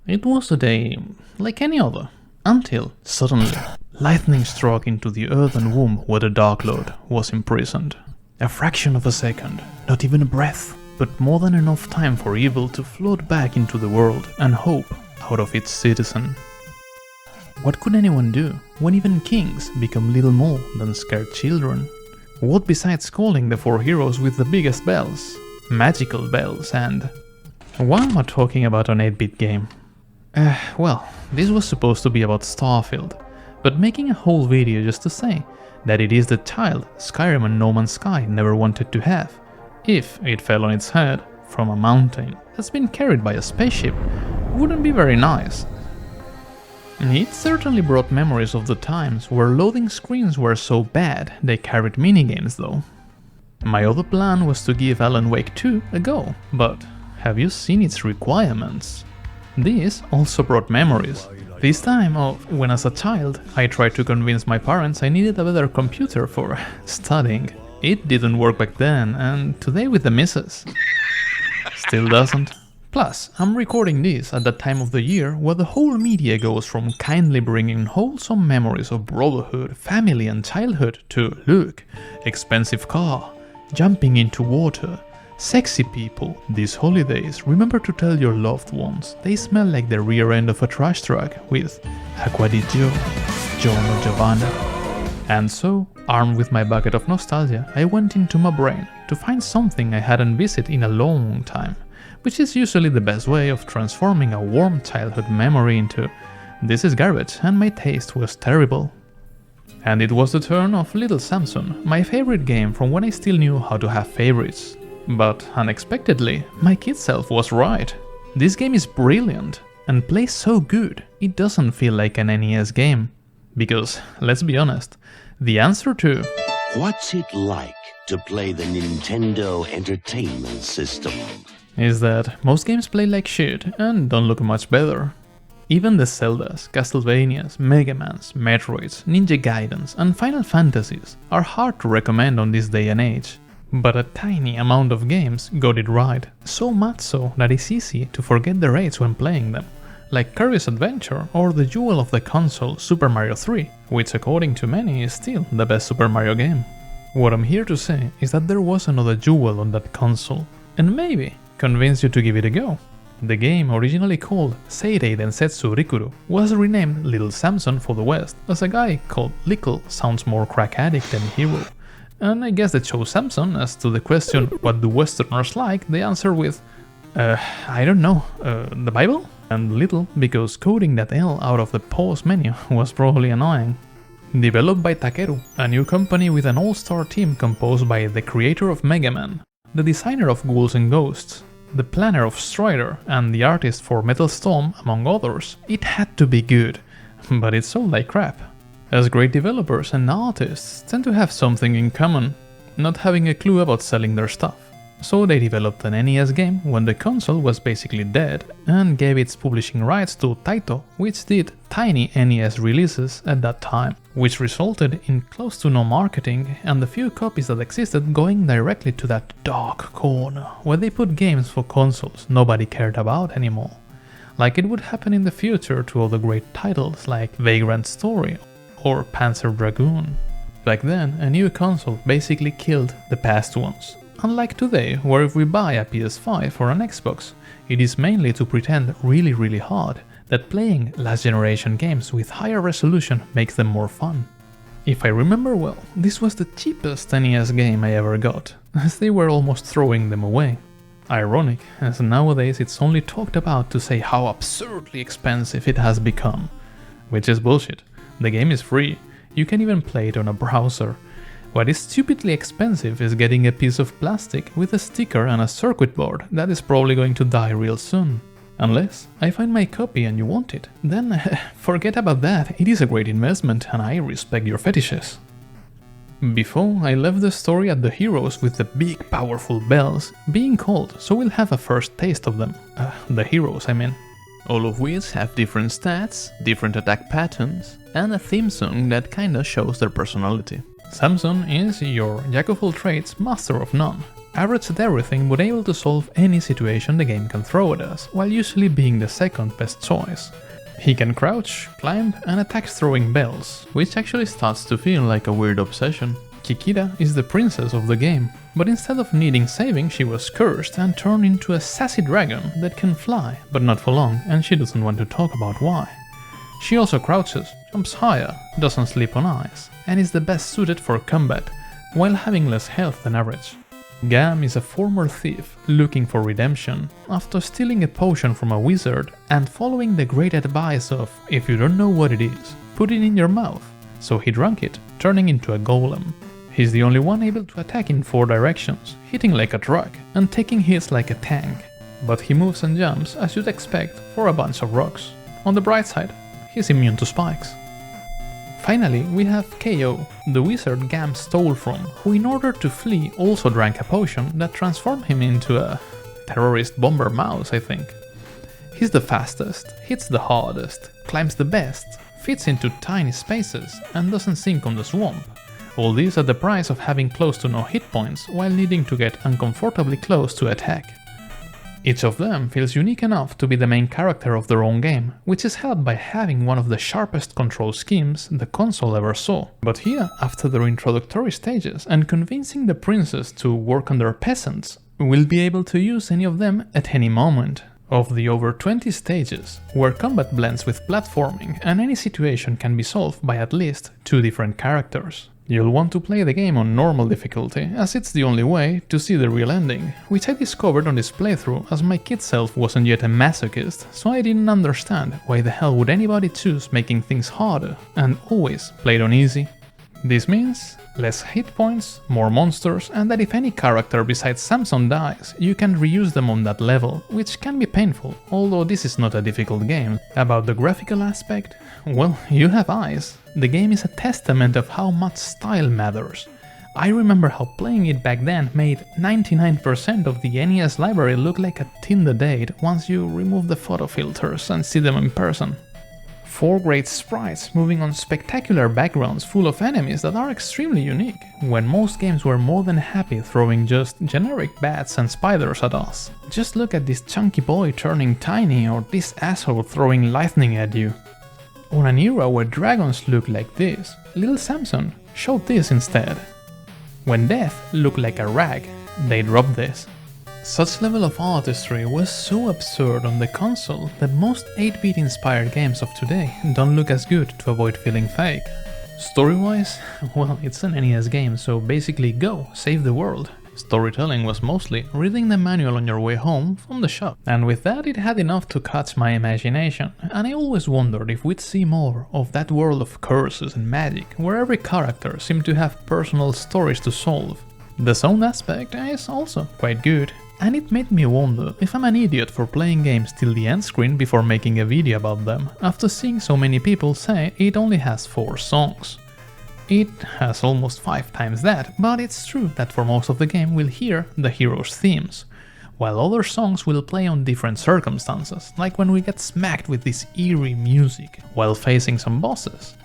It was a day like any other, until suddenly lightning struck into the earthen womb where the Dark Lord was imprisoned. A fraction of a second, not even a breath, but more than enough time for evil to float back into the world and hope out of its citizen. What could anyone do when even kings become little more than scared children? What besides calling the four heroes with the biggest bells, magical bells, and... Why am I talking about an 8-bit game? Well, this was supposed to be about Starfield, but making a whole video just to say that it is the child Skyrim and No Man's Sky never wanted to have, if it fell on its head from a mountain that's been carried by a spaceship, wouldn't be very nice. It certainly brought memories of the times where loading screens were so bad they carried minigames though. My other plan was to give Alan Wake 2 a go, but have you seen its requirements? This also brought memories, this time of when as a child I tried to convince my parents I needed a better computer for studying. It didn't work back then, and today with the missus. Still doesn't. Plus, I'm recording this at the time of the year where the whole media goes from kindly bringing wholesome memories of brotherhood, family and childhood to, look, expensive car, jumping into water, sexy people. These holidays, remember to tell your loved ones they smell like the rear end of a trash truck with Acqua di Gio, John or Giovanna. And so, armed with my bucket of nostalgia, I went into my brain to find something I hadn't visited in a long time, which is usually the best way of transforming a warm childhood memory into this is garbage and my taste was terrible. And it was the turn of Little Samson, my favorite game from when I still knew how to have favorites. But unexpectedly, my kid self was right. This game is brilliant and plays so good it doesn't feel like an NES game. Because, let's be honest, the answer to what's it like to play the Nintendo Entertainment System is that most games play like shit and don't look much better. Even the Zeldas, Castlevanias, Mega Mans, Metroids, Ninja Gaidens and Final Fantasies are hard to recommend on this day and age. But a tiny amount of games got it right, so much so that it's easy to forget the rates when playing them, like Kirby's Adventure or the jewel of the console Super Mario 3, which according to many is still the best Super Mario game. What I'm here to say is that there was another jewel on that console, and maybe convince you to give it a go. The game, originally called Seirei Densetsu Rikuru, was renamed Little Samson for the West, as a guy called Little sounds more crack addict than hero. And I guess they chose Samson, as to the question what do Westerners like, they answer with, I don't know, the Bible? And Little because coding that L out of the pause menu was probably annoying. Developed by Takeru, a new company with an all-star team composed by the creator of Mega Man, the designer of Ghouls and Ghosts, the planner of Strider, and the artist for Metal Storm, among others, it had to be good, but it sold like crap. As great developers and artists tend to have something in common, not having a clue about selling their stuff. So they developed an NES game when the console was basically dead and gave its publishing rights to Taito, which did tiny NES releases at that time, which resulted in close to no marketing and the few copies that existed going directly to that dark corner where they put games for consoles nobody cared about anymore. Like it would happen in the future to other great titles like Vagrant Story or Panzer Dragoon. Back then, a new console basically killed the past ones. Unlike today, where if we buy a PS5 or an Xbox, it is mainly to pretend really hard that playing last generation games with higher resolution makes them more fun. If I remember well, this was the cheapest NES game I ever got, as they were almost throwing them away. Ironic, as nowadays it's only talked about to say how absurdly expensive it has become. Which is bullshit. The game is free, you can even play it on a browser. What is stupidly expensive is getting a piece of plastic with a sticker and a circuit board that is probably going to die real soon. Unless I find my copy and you want it, then forget about that, it is a great investment and I respect your fetishes. Before, I left the story at the heroes with the big powerful bells being called, so we'll have a first taste of them. The heroes, I mean. All of which have different stats, different attack patterns, and a theme song that kinda shows their personality. Samson is your jack of all trades, master of none. average at everything but able to solve any situation the game can throw at us, while usually being the second best choice. He can crouch, climb, and attacks throwing bells, which actually starts to feel like a weird obsession. Kikida is the princess of the game, but instead of needing saving she was cursed and turned into a sassy dragon that can fly, but not for long, and she doesn't want to talk about why. She also crouches, jumps higher, doesn't sleep on ice, and is the best suited for combat, while having less health than average. Gam is a former thief looking for redemption after stealing a potion from a wizard and following the great advice of, if you don't know what it is, put it in your mouth. So he drank it, turning into a golem. He's the only one able to attack in 4 directions, hitting like a truck and taking hits like a tank. But he moves and jumps as you'd expect for a bunch of rocks. On the bright side, he's immune to spikes. Finally, we have KO, the wizard Gam stole from, who in order to flee also drank a potion that transformed him into a terrorist bomber mouse, I think. He's the fastest, hits the hardest, climbs the best, fits into tiny spaces and doesn't sink on the swamp. All this at the price of having close to no hit points while needing to get uncomfortably close to attack. Each of them feels unique enough to be the main character of their own game, which is helped by having one of the sharpest control schemes the console ever saw. But here, after their introductory stages and convincing the princess to work on their peasants, we'll be able to use any of them at any moment. Of the over 20 stages, where combat blends with platforming and any situation can be solved by at least 2 different characters. You'll want to play the game on normal difficulty, as it's the only way to see the real ending, which I discovered on this playthrough as my kid self wasn't yet a masochist, so I didn't understand why the hell would anybody choose making things harder, and always played on easy. This means less hit points, more monsters, and that if any character besides Samson dies, you can reuse them on that level, which can be painful, although this is not a difficult game. About the graphical aspect, well, you have eyes. The game is a testament of how much style matters. I remember how playing it back then made 99% of the NES library look like a Tinder date once you remove the photo filters and see them in person. 4 great sprites moving on spectacular backgrounds full of enemies that are extremely unique, when most games were more than happy throwing just generic bats and spiders at us. Just look at this chunky boy turning tiny or this asshole throwing lightning at you. On an era where dragons looked like this, Little Samson showed this instead. When death looked like a rag, they dropped this. Such level of artistry was so absurd on the console that most 8-bit inspired games of today don't look as good to avoid feeling fake. Story-wise, well, it's an NES game, so basically go, save the world. Storytelling was mostly reading the manual on your way home from the shop, and with that it had enough to catch my imagination, and I always wondered if we'd see more of that world of curses and magic, where every character seemed to have personal stories to solve. The sound aspect is also quite good, and it made me wonder if I'm an idiot for playing games till the end screen before making a video about them, after seeing so many people say it only has 4 songs. It has almost 5 times that, but it's true that for most of the game we'll hear the hero's themes, while other songs will play on different circumstances, like when we get smacked with this eerie music while facing some bosses,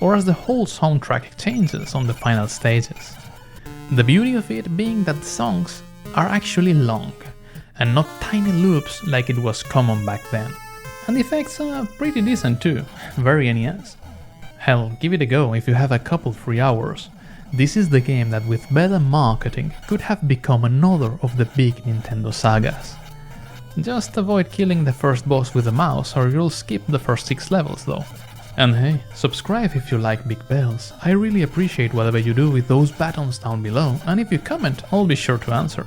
or as the whole soundtrack changes on the final stages. The beauty of it being that the songs are actually long, and not tiny loops like it was common back then. And the effects are pretty decent too, very NES. Hell, give it a go if you have a couple free hours. This is the game that with better marketing could have become another of the big Nintendo sagas. Just avoid killing the first boss with a mouse or you'll skip the first 6 levels though. And hey, subscribe if you like big bells. I really appreciate whatever you do with those buttons down below, and if you comment, I'll be sure to answer.